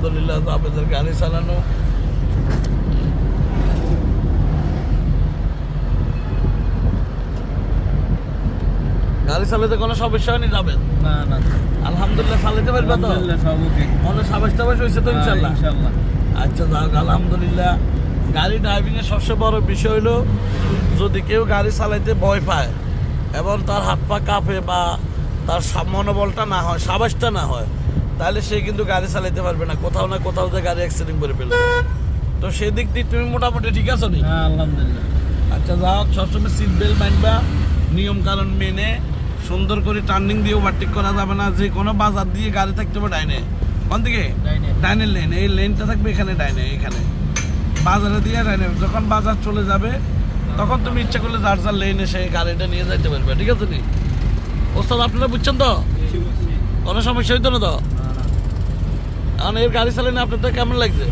আলহামদুলিল্লাহ আপনাদের গাড়ি চালানো গাড়ি চালাতে কোনো সমস্যা হয়নি যাবেন না না আলহামদুলিল্লাহ চালাতে পারবে তো আলহামদুলিল্লাহ সব ওকে মনে সাবাস টাবাস হয়েছে তো ইনশাল্লাহ ইনশাআল্লাহ আচ্ছা যাক আলহামদুলিল্লাহ গাড়ি ড্রাইভিং এর সবচেয়ে বড় বিষয় হলো যদি কেউ গাড়ি চালাইতে ভয় পায় এবং তার হাত পা কাঁপে বা তার মনোবলটা না হয় সাবাসটা না হয় তাহলে সে কিন্তু গাড়ি চালাইতে পারবে না কোথাও না কোথাও যে গাড়ি অ্যাক্সিডেন্ট করে ফেলবে তো সেই দিক দিয়ে তুমি মোটামুটি ঠিক আছো নি হ্যাঁ আলহামদুলিল্লাহ আচ্ছা যাও সবসময় সিট বেল্ট বাঁধবা নিয়ম কারণ মেনে সুন্দর করে টার্নিং দিয়ে ওভারটেক করা যাবে না যে কোনো বাজার দিয়ে গাড়ি থাকতে হবে ডাইনে কোন দিকে ডাইনের লেন এই লেনটা থাকবে এখানে ডাইনে এখানে বাজারে দিয়ে ডাইনে যখন বাজার চলে যাবে তখন তুমি ইচ্ছা করলে যার যার লেনে সেই গাড়িটা নিয়ে যাইতে পারবে ঠিক আছে নি ওস্তাদ আপনারা বুঝছেন তো কোনো সমস্যা হইতো না তো কারণ এর গাড়ি চালানো আপনাদের কেমন লাগছে